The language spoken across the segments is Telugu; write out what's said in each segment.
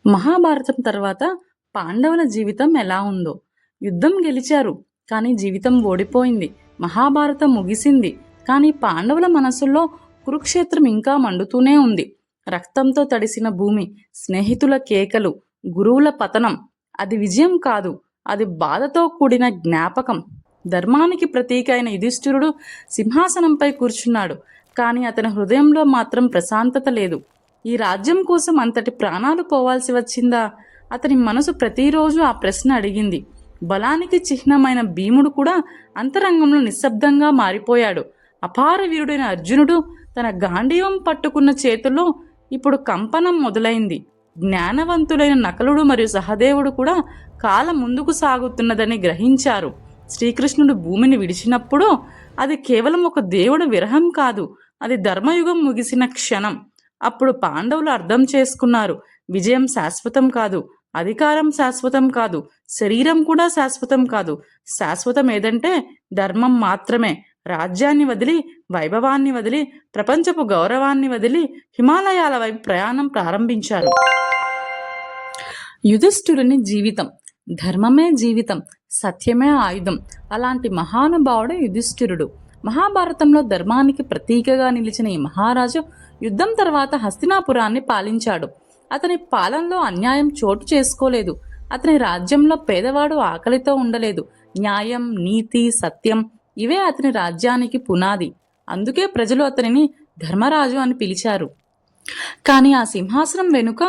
మహాభారతం తర్వాత పాండవుల జీవితం ఎలా ఉందో. యుద్ధం గెలిచారు, కానీ జీవితం ఓడిపోయింది. మహాభారతం ముగిసింది, కానీ పాండవుల మనసుల్లో కురుక్షేత్రం ఇంకా మండుతూనే ఉంది. రక్తంతో తడిసిన భూమి, స్నేహితుల కేకలు, గురువుల పతనం. అది విజయం కాదు, అది బాధతో కూడిన జ్ఞాపకం. ధర్మానికి ప్రతీక అయిన యుధిష్ఠిరుడు సింహాసనంపై కూర్చున్నాడు, కానీ అతని హృదయంలో మాత్రం ప్రశాంతత లేదు. ఈ రాజ్యం కోసం అంతటి ప్రాణాలు పోవాల్సి వచ్చిందా? అతని మనసు ప్రతిరోజు ఆ ప్రశ్న అడిగింది. బలానికి చిహ్నమైన భీముడు కూడా అంతరంగంలో నిశ్శబ్దంగా మారిపోయాడు. అపార వీరుడైన అర్జునుడు తన గాంధీవం పట్టుకున్న చేతుల్లో ఇప్పుడు కంపనం మొదలైంది. జ్ఞానవంతులైన నకులుడు మరియు సహదేవుడు కూడా కాలం ముందుకు సాగుతున్నదని గ్రహించారు. శ్రీకృష్ణుడు భూమిని విడిచినప్పుడు అది కేవలం ఒక దేవుడు విరహం కాదు, అది ధర్మయుగం ముగిసిన క్షణం. అప్పుడు పాండవులు అర్థం చేసుకున్నారు, విజయం శాశ్వతం కాదు, అధికారం శాశ్వతం కాదు, శరీరం కూడా శాశ్వతం కాదు. శాశ్వతం ఏదంటే ధర్మం మాత్రమే. రాజ్యాన్ని వదిలి, వైభవాన్ని వదిలి, ప్రపంచపు గౌరవాన్ని వదిలి హిమాలయాల వైపు ప్రయాణం ప్రారంభించారు. యుధిష్ఠిరుని జీవితం. ధర్మమే జీవితం, సత్యమే ఆయుధం. అలాంటి మహానుభావుడు యుధిష్ఠిరుడు. మహాభారతంలో ధర్మానికి ప్రతీకగా నిలిచిన ఈ మహారాజు యుద్ధం తర్వాత హస్తినాపురాన్ని పాలించాడు. అతని పాలనలో అన్యాయం చోటు చేసుకోలేదు. అతని రాజ్యంలో పేదవాడు ఆకలితో ఉండలేదు. న్యాయం, నీతి, సత్యం ఇవే అతని రాజ్యానికి పునాది. అందుకే ప్రజలు అతనిని ధర్మరాజు అని పిలిచారు. కానీ ఆ సింహాసనం వెనుక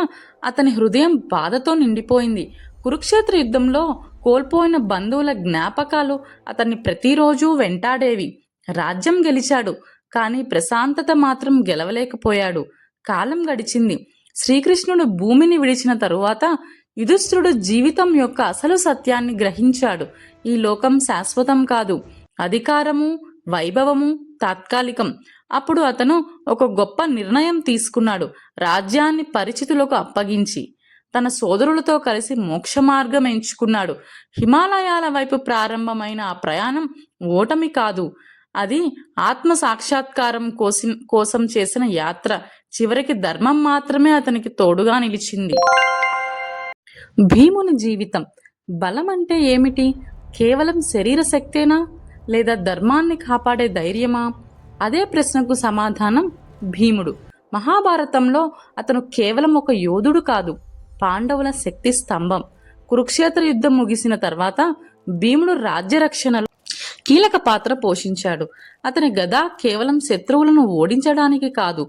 అతని హృదయం బాధతో నిండిపోయింది. కురుక్షేత్ర యుద్ధంలో కోల్పోయిన బంధువుల జ్ఞాపకాలు అతన్ని ప్రతిరోజు వెంటాడేవి. రాజ్యం గెలిచాడు, కానీ ప్రశాంతత మాత్రం గెలవలేకపోయాడు. కాలం గడిచింది. శ్రీకృష్ణుడు భూమిని విడిచిన తరువాత యుధిష్ఠిరుడు జీవితం యొక్క అసలు సత్యాన్ని గ్రహించాడు. ఈ లోకం శాశ్వతం కాదు, అధికారము, వైభవము తాత్కాలికం. అప్పుడు అతను ఒక గొప్ప నిర్ణయం తీసుకున్నాడు. రాజ్యాన్ని పరిచితులకు అప్పగించి తన సోదరులతో కలిసి మోక్ష మార్గం ఎంచుకున్నాడు. హిమాలయాల వైపు ప్రారంభమైన ఆ ప్రయాణం ఓటమి కాదు, అది ఆత్మ సాక్షాత్కారం కోసం చేసిన యాత్ర. చివరికి ధర్మం మాత్రమే అతనికి తోడుగా నిలిచింది. భీముని జీవితం. బలం అంటే ఏమిటి? కేవలం శరీర శక్తేనా, లేదా ధర్మాన్ని కాపాడే ధైర్యమా? అదే ప్రశ్నకు సమాధానం భీముడు. మహాభారతంలో అతను కేవలం ఒక యోధుడు కాదు, పాండవుల శక్తి స్తంభం. కురుక్షేత్ర యుద్ధం ముగిసిన తర్వాత భీముడు రాజ్యరక్షణలో కీలక పాత్ర పోషించాడు. అతని గద కేవలం శత్రువులను ఓడించడానికి కాదు,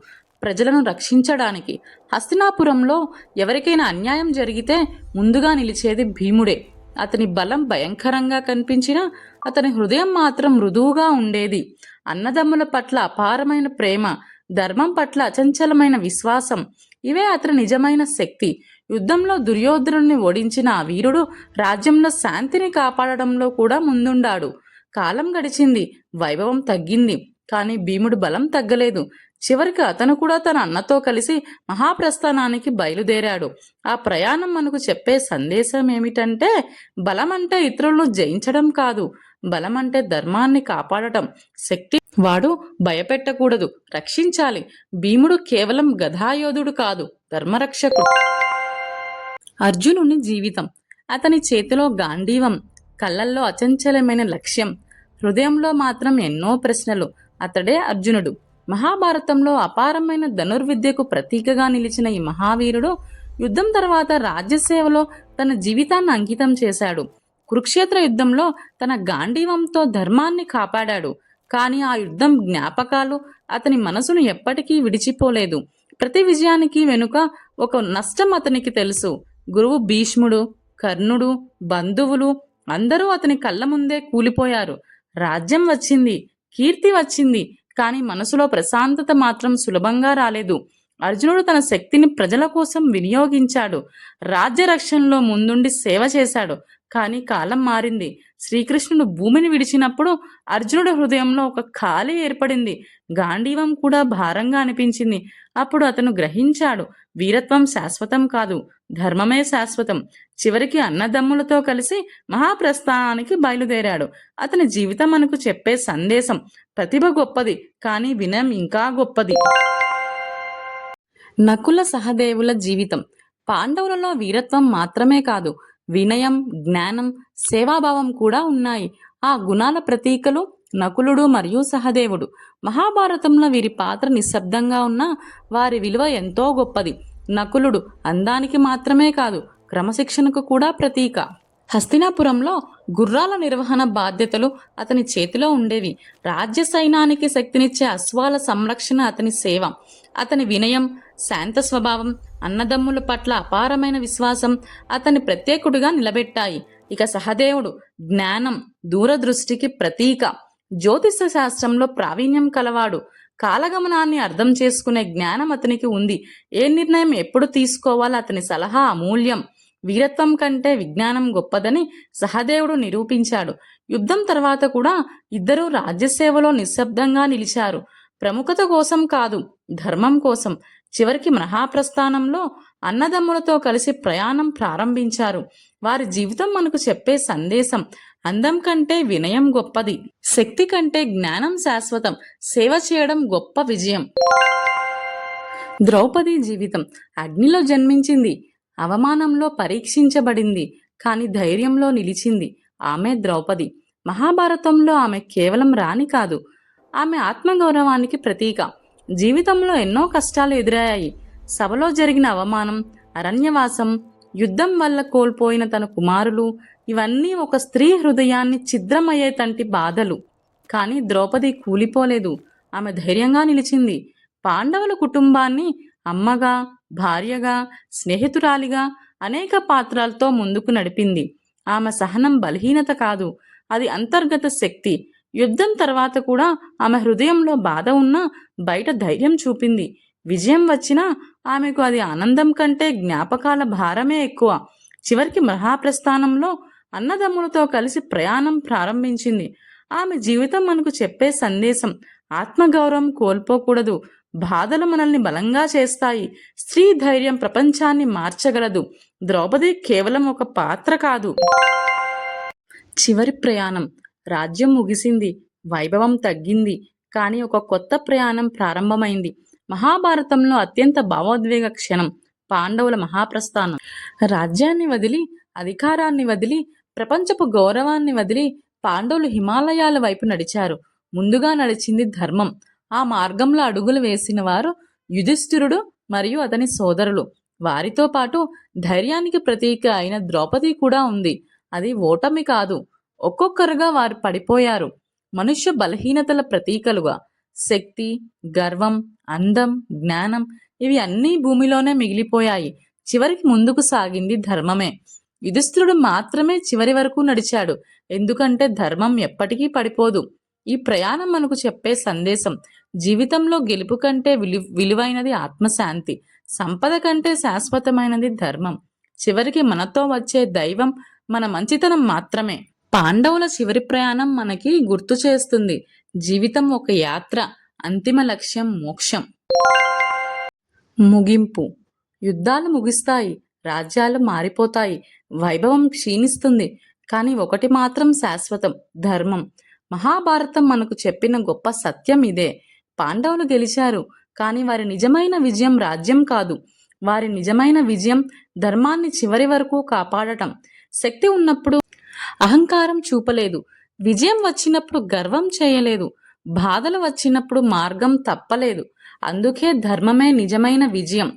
ప్రజలను రక్షించడానికి. హస్తినాపురంలో ఎవరికైనా అన్యాయం జరిగితే ముందుగా నిలిచేది భీముడే. అతని బలం భయంకరంగా కనిపించినా అతని హృదయం మాత్రం మృదువుగా ఉండేది. అన్నదమ్ముల పట్ల అపారమైన ప్రేమ, ధర్మం పట్ల అచంచలమైన విశ్వాసం ఇవే అతని నిజమైన శక్తి. యుద్ధంలో దుర్యోధనుని ఓడించిన ఆ వీరుడు రాజ్యంలో శాంతిని కాపాడడంలో కూడా ముందుండాడు. కాలం గడిచింది, వైభవం తగ్గింది, కానీ భీముడు బలం తగ్గలేదు. చివరికి అతను కూడా తన అన్నతో కలిసి మహాప్రస్థానానికి బయలుదేరాడు. ఆ ప్రయాణం మనకు చెప్పే సందేశం ఏమిటంటే, బలం అంటే ఇతరులను జయించడం కాదు, బలం అంటే ధర్మాన్ని కాపాడటం. శక్తి వాడు భయపెట్టకూడదు, రక్షించాలి. భీముడు కేవలం గదాయోధుడు కాదు, ధర్మరక్షకుడు. అర్జునుని జీవితం. అతని చేతిలో గాంధీవం, కళ్ళల్లో అచంచలమైన లక్ష్యం, హృదయంలో మాత్రం ఎన్నో ప్రశ్నలు. అతడే అర్జునుడు. మహాభారతంలో అపారమైన ధనుర్విద్యకు ప్రతీకగా నిలిచిన ఈ మహావీరుడు యుద్ధం తర్వాత రాజ్యసేవలో తన జీవితాన్ని అంకితం చేశాడు. కురుక్షేత్ర యుద్ధంలో తన గాంధీవంతో ధర్మాన్ని కాపాడాడు. కానీ ఆ యుద్ధం జ్ఞాపకాలు అతని మనసును ఎప్పటికీ విడిచిపోలేదు. ప్రతి విజయానికి వెనుక ఒక నష్టం అతనికి తెలుసు. గురువు భీష్ముడు, కర్ణుడు, బంధువులు అందరూ అతని కళ్ళ ముందే కూలిపోయారు. రాజ్యం వచ్చింది, కీర్తి వచ్చింది, కానీ మనసులో ప్రశాంతత మాత్రం సులభంగా రాలేదు. అర్జునుడు తన శక్తిని ప్రజల కోసం వినియోగించాడు. రాజ్య రక్షణలో ముందుండి సేవ చేశాడు. కానీ కాలం మారింది. శ్రీకృష్ణుడు భూమిని విడిచినప్పుడు అర్జునుడి హృదయంలో ఒక ఖాళీ ఏర్పడింది. గాంధీవం కూడా భారంగా అనిపించింది. అప్పుడు అతను గ్రహించాడు, వీరత్వం శాశ్వతం కాదు, ధర్మమే శాశ్వతం. చివరికి అన్నదమ్ములతో కలిసి మహాప్రస్థానానికి బయలుదేరాడు. అతని జీవితం మనకు చెప్పే సందేశం, ప్రతిభ గొప్పది, కానీ వినయం ఇంకా గొప్పది. నకుల సహదేవుల జీవితం. పాండవులలో వీరత్వం మాత్రమే కాదు, వినయం, జ్ఞానం, సేవాభావం కూడా ఉన్నాయి. ఆ గుణాల ప్రతీకలు నకులుడు మరియు సహదేవుడు. మహాభారతంలో వీరి పాత్ర నిశ్శబ్దంగా ఉన్నా వారి విలువ ఎంతో గొప్పది. నకులుడు అందానికి మాత్రమే కాదు, క్రమశిక్షణకు కూడా ప్రతీక. హస్తినాపురంలో గుర్రాల నిర్వహణ బాధ్యతలు అతని చేతిలో ఉండేవి. రాజ్య సైన్యానికి శక్తినిచ్చే అశ్వాల సంరక్షణ అతని సేవ. అతని వినయం, శాంత స్వభావం, అన్నదమ్ముల పట్ల అపారమైన విశ్వాసం అతని ప్రత్యేకుడిగా నిలబెట్టాయి. ఇక సహదేవుడు జ్ఞానం, దూరదృష్టికి ప్రతీక. జ్యోతిష శాస్త్రంలో ప్రావీణ్యం కలవాడు. కాలగమనాన్ని అర్థం చేసుకునే జ్ఞానం అతనికి ఉంది. ఏ నిర్ణయం ఎప్పుడు తీసుకోవాలో అతని సలహా అమూల్యం. వీరత్వం కంటే విజ్ఞానం గొప్పదని సహదేవుడు నిరూపించాడు. యుద్ధం తర్వాత కూడా ఇద్దరూ రాజ్యసేవలో నిశ్శబ్దంగా నిలిచారు. ప్రముఖత కోసం కాదు, ధర్మం కోసం. చివరికి మహాప్రస్థానంలో అన్నదమ్ములతో కలిసి ప్రయాణం ప్రారంభించారు. వారి జీవితం మనకు చెప్పే సందేశం: అందం కంటే వినయం గొప్పది, శక్తి కంటే జ్ఞానం శాశ్వతం, సేవ చేయడం గొప్ప విజయం. ద్రౌపది జీవితం: అగ్నిలో జన్మించింది, అవమానంలో పరీక్షించబడింది, కానీ ధైర్యంలో నిలిచింది. ఆమె ద్రౌపది. మహాభారతంలో ఆమె కేవలం రాణి కాదు, ఆమె ఆత్మగౌరవానికి ప్రతీక. జీవితంలో ఎన్నో కష్టాలు ఎదురయ్యాయి. సభలో జరిగిన అవమానం, అరణ్యవాసం, యుద్ధం వల్ల కోల్పోయిన తన కుమారులు, ఇవన్నీ ఒక స్త్రీ హృదయాన్ని ఛిద్రమయ్యేటంటి బాధలు. కానీ ద్రౌపది కూలిపోలేదు. ఆమె ధైర్యంగా నిలిచింది. పాండవుల కుటుంబాన్ని అమ్మగా, భార్యగా, స్నేహితురాలిగా అనేక పాత్రలతో ముందుకు నడిపింది. ఆమె సహనం బలహీనత కాదు, అది అంతర్గత శక్తి. యుద్ధం తర్వాత కూడా ఆమె హృదయంలో బాధ ఉన్నా బయట ధైర్యం చూపింది. విజయం వచ్చినా ఆమెకు అది ఆనందం కంటే జ్ఞాపకాల భారమే ఎక్కువ. చివరికి మహాప్రస్థానంలో అన్నదమ్ములతో కలిసి ప్రయాణం ప్రారంభించింది. ఆమె జీవితం మనకు చెప్పే సందేశం: ఆత్మగౌరవం కోల్పోకూడదు. బాధలు మనల్ని బలంగా చేస్తాయి. స్త్రీ ధైర్యం ప్రపంచాన్ని మార్చగలదు. ద్రౌపది కేవలం ఒక పాత్ర కాదు. చివరి ప్రయాణం. రాజ్యం ముగిసింది, వైభవం తగ్గింది, కానీ ఒక కొత్త ప్రయాణం ప్రారంభమైంది. మహాభారతంలో అత్యంత భావోద్వేగ క్షణం పాండవుల మహాప్రస్థానం. రాజ్యాన్ని వదిలి, అధికారాన్ని వదిలి, ప్రపంచపు గౌరవాన్ని వదిలి పాండవులు హిమాలయాల వైపు నడిచారు. ముందుగా నడిచింది ధర్మం. ఆ మార్గంలో అడుగులు వేసిన వారు యుధిష్ఠిరుడు మరియు అతని సోదరులు. వారితో పాటు ధైర్యానికి ప్రతీక అయిన ద్రౌపది కూడా ఉంది. అది ఓటమి కాదు, ఒక్కొక్కరుగా వారు పడిపోయారు. మనుష్య బలహీనతల ప్రతీకలుగా. శక్తి, గర్వం, అందం, జ్ఞానం ఇవి అన్నీ భూమిలోనే మిగిలిపోయాయి. చివరికి ముందుకు సాగింది ధర్మమే. యుధిష్ఠిరుడు మాత్రమే చివరి వరకు నడిచాడు, ఎందుకంటే ధర్మం ఎప్పటికీ పడిపోదు. ఈ ప్రయాణం మనకు చెప్పే సందేశం: జీవితంలో గెలుపు కంటే విలువైనది ఆత్మశాంతి, సంపద కంటే శాశ్వతమైనది ధర్మం, చివరికి మనతో వచ్చే దైవం మన మంచితనం మాత్రమే. పాండవుల చివరి ప్రయాణం మనకి గుర్తు చేస్తుంది: జీవితం ఒక యాత్ర, అంతిమ లక్ష్యం మోక్షం. ముగింపు. యుద్ధాలు ముగిస్తాయి, రాజ్యాలు మారిపోతాయి, వైభవం క్షీణిస్తుంది, కానీ ఒకటి మాత్రం శాశ్వతం: ధర్మం. మహాభారతం మనకు చెప్పిన గొప్ప సత్యం ఇదే. పాండవులు గెలిచారు, కానీ వారి నిజమైన విజయం రాజ్యం కాదు. వారి నిజమైన విజయం ధర్మాన్ని చివరి వరకు కాపాడటం. శక్తి ఉన్నప్పుడు అహంకారం చూపలేదు, విజయం వచ్చినప్పుడు గర్వం చేయలేదు, బాధలు వచ్చినప్పుడు మార్గం తప్పలేదు. అందుకే ధర్మమే నిజమైన విజయం.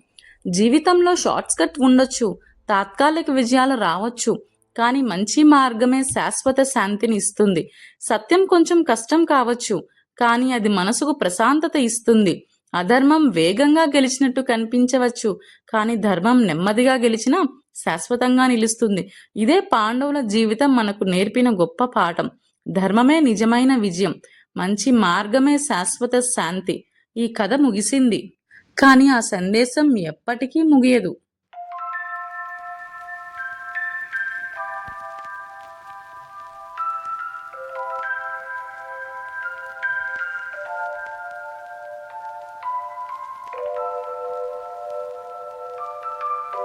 జీవితంలో షార్ట్కట్ ఉండొచ్చు, తాత్కాలిక విజయాలు రావచ్చు, కానీ మంచి మార్గమే శాశ్వత శాంతిని ఇస్తుంది. సత్యం కొంచెం కష్టం కావచ్చు, కానీ అది మనసుకు ప్రశాంతత ఇస్తుంది. అధర్మం వేగంగా గెలిచినట్టు కనిపించవచ్చు, కానీ ధర్మం నెమ్మదిగా గెలిచినా శాశ్వతంగా నిలుస్తుంది. ఇదే పాండవుల జీవితం మనకు నేర్పిన గొప్ప పాఠం. ధర్మమే నిజమైన విజయం, మంచి మార్గమే శాశ్వత శాంతి. ఈ కథ ముగిసింది, కానీ ఆ సందేశం ఎప్పటికీ ముగియదు.